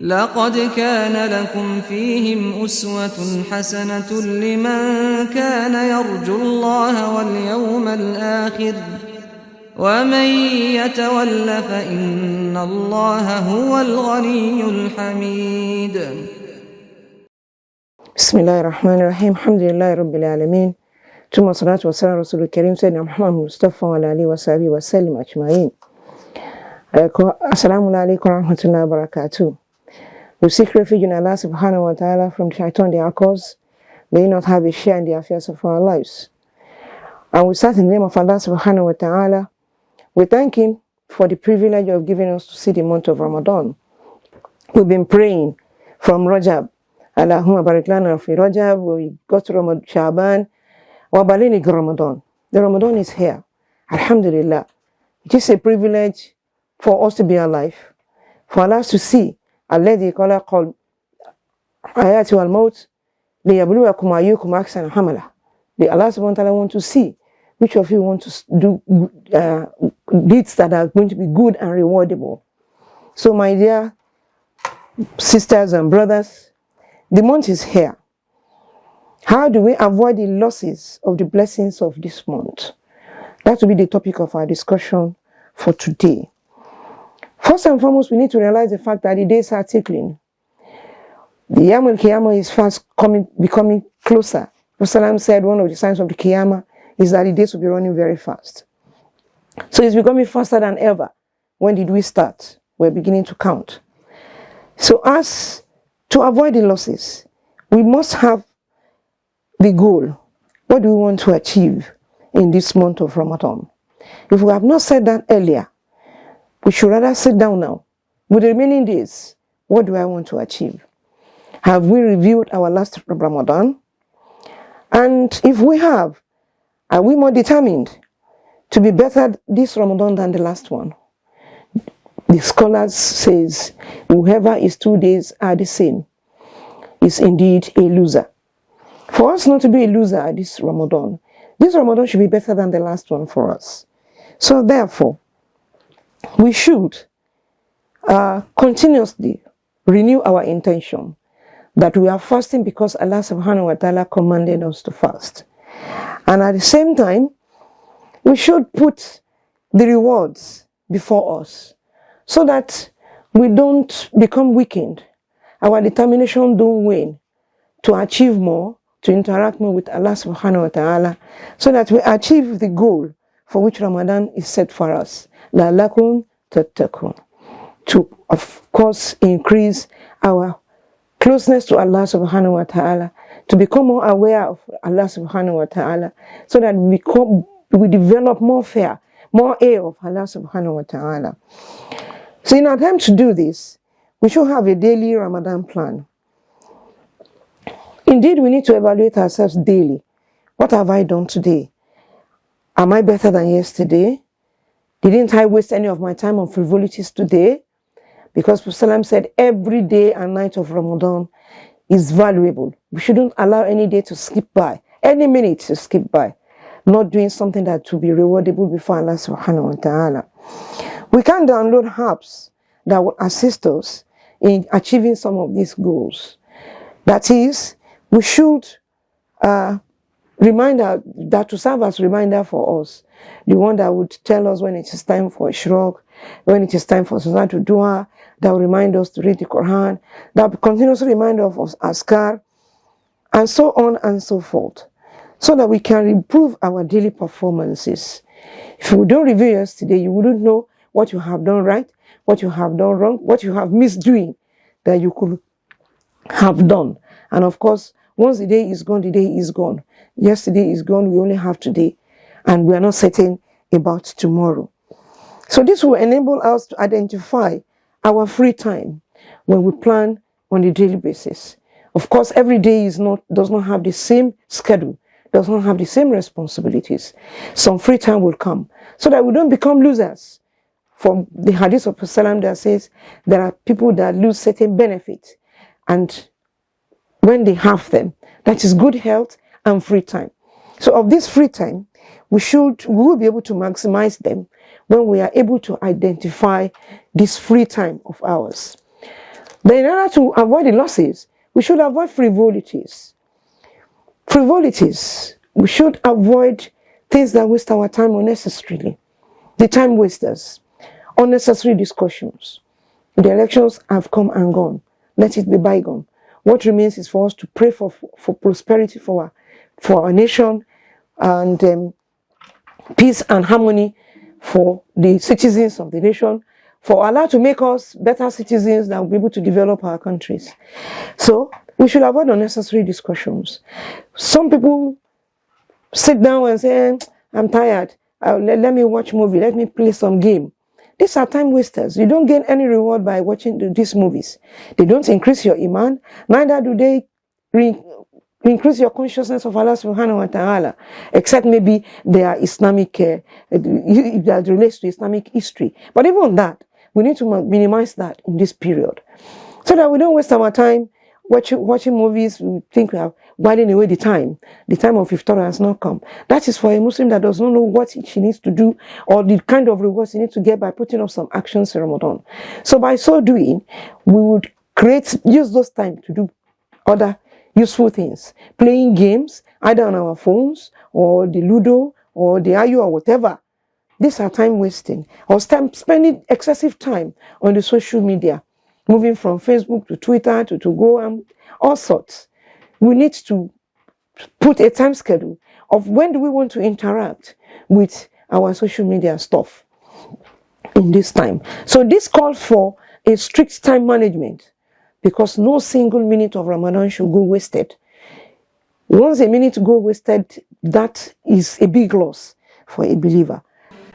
لقد كان لكم فيهم أسوة حسنة لمن كان يرجو الله واليوم الآخر ومن يتول فإن الله هو الغني الحميد. بسم الله الرحمن الرحيم. الحمد لله رب العالمين، ثم الصلاة والسلام على رسول الكريم سيدنا محمد مصطفى وعلى آله وصحبه وسلم أجمعين. Assalamu alaikum warahmatullahi wabarakatuh. We seek refuge in Allah subhanahu wa ta'ala from shaitan the cause. May he not have a share in the affairs of our lives. And we start in the name of Allah subhanahu wa ta'ala. We thank him for the privilege of giving us to see the month of Ramadan. We've been praying from Rajab. Allahumma barik lana fi Rajab. We got to Shaban. Wa balini Ramadan. The Ramadan is here. Alhamdulillah. It is a privilege for us to be alive, for us to see alladhi khalaqal ayati wal maut liyabluwakum ayyukum ahsanu amala. The Allah subhanahu wa ta'ala want to see which of you want to do deeds that are going to be good and rewardable. So my dear sisters and brothers, the month is here. How do we avoid the losses of the blessings of this month? That will be the topic of our discussion for today. First and foremost, we need to realize the fact that the days are ticking. The Yawm al-Qiyamah is fast becoming closer. Rasulullah said one of the signs of the Qiyamah is that the days will be running very fast. So it's becoming faster than ever. When did we start? We're beginning to count. So as to avoid the losses, we must have the goal. What do we want to achieve in this month of Ramadan? If we have not said that earlier, we should rather sit down now. With the remaining days, what do I want to achieve? Have we reviewed our last Ramadan? And if we have, are we more determined to be better this Ramadan than the last one? The scholars says, whoever is 2 days are the same is indeed a loser. For us not to be a loser this Ramadan should be better than the last one for us. So therefore, we should continuously renew our intention that we are fasting because Allah subhanahu wa ta'ala commanded us to fast. And at the same time, we should put the rewards before us so that we don't become weakened. Our determination don't wane to achieve more, to interact more with Allah subhanahu wa ta'ala, so that we achieve the goal for which Ramadan is set for us. لَعَلَّكُمْ تَتَّقُونَ. To, of course, increase our closeness to Allah subhanahu wa ta'ala, to become more aware of Allah subhanahu wa ta'ala, so that we develop more fear, more awe of Allah subhanahu wa ta'ala. So in our attempt to do this, we should have a daily Ramadan plan. Indeed, we need to evaluate ourselves daily. What have I done today? Am I better than yesterday? Didn't I waste any of my time on frivolities today? Because Prophet said every day and night of Ramadan is valuable. We shouldn't allow any day to skip by, any minute to skip by, not doing something that will be rewardable before Allah subhanahu wa ta'ala. We can download apps that will assist us in achieving some of these goals. That is, we should reminder that to serve as reminder for us, the one that would tell us when it is time for Ishraq, when it is time for Salah to Dua, that will remind us to read the Quran, that will continuously remind us of Askar, and so on and so forth, so that we can improve our daily performances. If you don't review yesterday, you wouldn't know what you have done right, what you have done wrong, what you have missed doing that you could have done. And of course, once the day is gone, the day is gone. Yesterday is gone, we only have today, and we are not certain about tomorrow. So this will enable us to identify our free time when we plan on a daily basis. Of course, every day does not have the same schedule, does not have the same responsibilities. Some free time will come so that we don't become losers. From the hadith of Prophet that says there are people that lose certain benefits, and when they have them, that is good health and free time. So of this free time, we will be able to maximize them when we are able to identify this free time of ours. But in order to avoid the losses, we should avoid frivolities. We should avoid things that waste our time unnecessarily. The time wasters, unnecessary discussions. The elections have come and gone. Let it be bygone. What remains is for us to pray for prosperity for our nation, and peace and harmony for the citizens of the nation, for Allah to make us better citizens that will be able to develop our countries. So we should avoid unnecessary discussions. Some people sit down and say, I'm tired, let me watch movie, let me play some game. These are time wasters. You don't gain any reward by watching these movies. They don't increase your iman, neither do they increase your consciousness of Allah subhanahu wa ta'ala, except maybe they are Islamic, that relates to Islamic history. But even that, we need to minimize that in this period, so that we don't waste our time watching movies. We think we are whiling away the time. The time of iftar has not come. That is for a Muslim that does not know what she needs to do, or the kind of rewards she needs to get by putting up some actions in Ramadan. So by so doing, we would use those time to do other useful things, playing games either on our phones or the Ludo or the Ayu or whatever. These are time wasting, or spending excessive time on the social media, moving from Facebook to Twitter to go and all sorts. We need to put a time schedule of when do we want to interact with our social media stuff in this time. So this calls for a strict time management, because no single minute of Ramadan should go wasted. Once a minute go wasted, that is a big loss for a believer.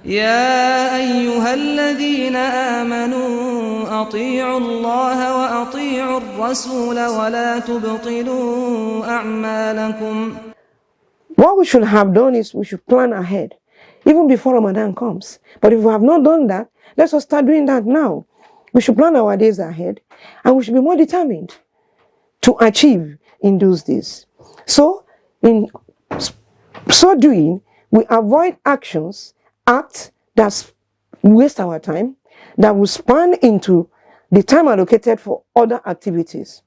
يا أيها الذين آمنوا أطيعوا الله وأطيعوا الرسول ولا تبطلوا أعمالكم. What we should have done is we should plan ahead, even before Ramadan comes. But if we have not done that, let us start doing that now. We should plan our days ahead, and we should be more determined to achieve in those days. So, in so doing, we avoid acts that waste our time, that will span into the time allocated for other activities.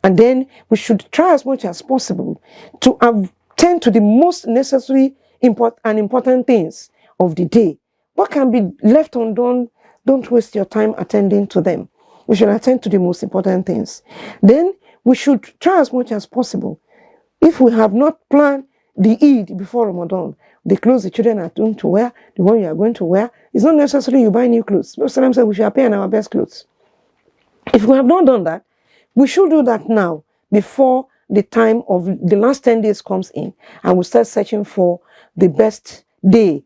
And then we should try as much as possible to attend to the most necessary and important things of the day. What can be left undone, don't waste your time attending to them. We should attend to the most important things. Then we should try as much as possible. If we have not planned the Eid before Ramadan, the clothes the children are going to wear, the one you are going to wear, it's not necessary you buy new clothes. Muslims said we should appear in our best clothes. If we have not done that, we should do that now, before the time of the last 10 days comes in, and we start searching for the best day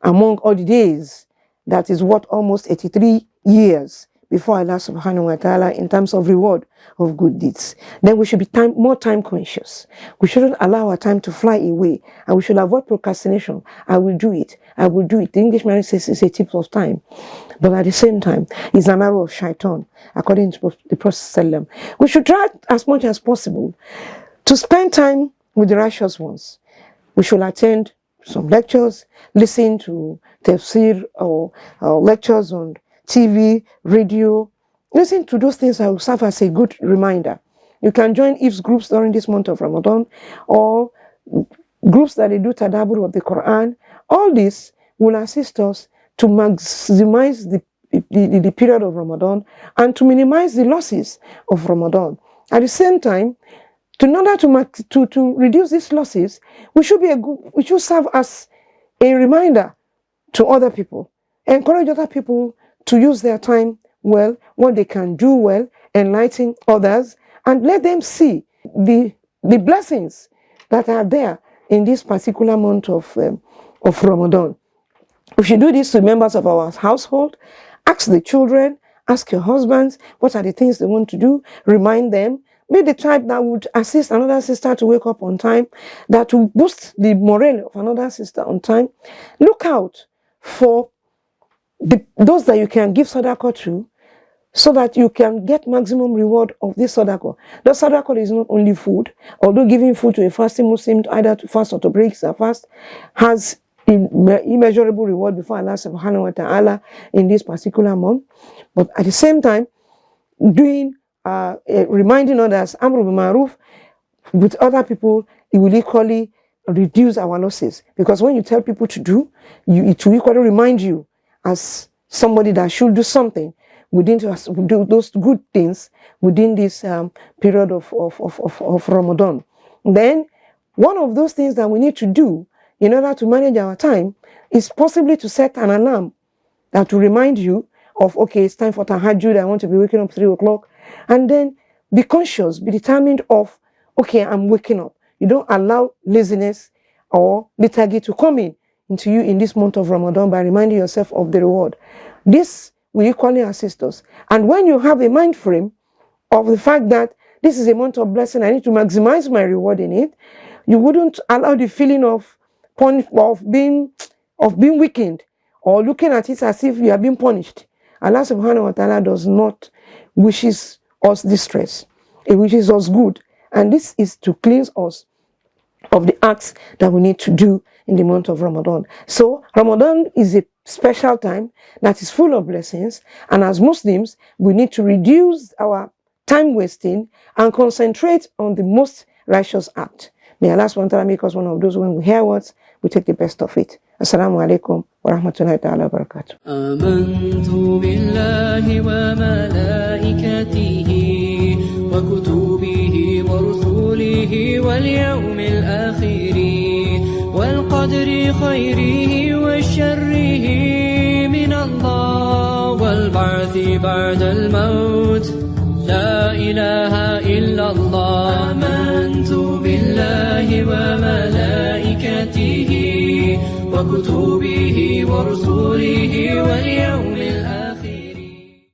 among all the days. That is what, almost 83 years before Allah subhanahu wa ta'ala in terms of reward of good deeds. Then we should be more time conscious. We shouldn't allow our time to fly away, and we should avoid procrastination. I will do it. The English man says it's a tip of time, but at the same time, it's an arrow of shaitan, according to the Prophet. We should try as much as possible to spend time with the righteous ones. We should attend some lectures, listen to tafsir or lectures on TV, radio. Listen to those things that will serve as a good reminder. You can join IFS groups during this month of Ramadan, or groups that they do tadabbur of the Quran. All this will assist us to maximize the period of Ramadan and to minimize the losses of Ramadan. At the same time, in order to reduce these losses, we should serve as a reminder to other people, encourage other people to use their time well, what they can do well, enlighten others, and let them see the blessings that are there in this particular month of Ramadan. We should do this to members of our household. Ask the children, ask your husbands, what are the things they want to do, remind them. Be the type that would assist another sister to wake up on time, that will boost the morale of another sister on time. Look out for those that you can give sadaqah to, so that you can get maximum reward of this sadaqah. The sadaqah is not only food, although giving food to a fasting Muslim, either to fast or to break their fast, has immeasurable reward before Allah subhanahu wa ta'ala in this particular month. But at the same time, doing reminding others, Amr bil Ma'ruf, with other people, it will equally reduce our losses. Because when you tell people to do, it will equally remind you as somebody that should do something within to do those good things within this period of Ramadan. Then, one of those things that we need to do in order to manage our time is possibly to set an alarm that will remind you of, okay, it's time for tahajjud, I want to be waking up 3 o'clock. And then be conscious, be determined of, okay, I'm waking up. You don't allow laziness or lethargy to come into you in this month of Ramadan by reminding yourself of the reward. This will equally assist us. And when you have a mind frame of the fact that this is a month of blessing, I need to maximize my reward in it, you wouldn't allow the feeling of being weakened or looking at it as if you are being punished. Allah subhanahu wa ta'ala does not wishes us distress. It wishes us good. And this is to cleanse us of the acts that we need to do in the month of Ramadan. So Ramadan is a special time that is full of blessings. And as Muslims, we need to reduce our time wasting and concentrate on the most righteous act. May Allah subhanahu wa ta'ala make us one of those when we hear words, we take the best of it. Assalamu alaikum wa rahmatullahi ta'ala wa barakatuh. Amantu billahi wa malaikatihi wa kutubihi wa rusulihi wal yawmil akhiri wal qadri khayrihi wa sharrihi min Allah wal ba'thi ba'da al maut. لا إله إلا الله آمنت بالله وملائكته وكتبه ورسله واليوم الآخر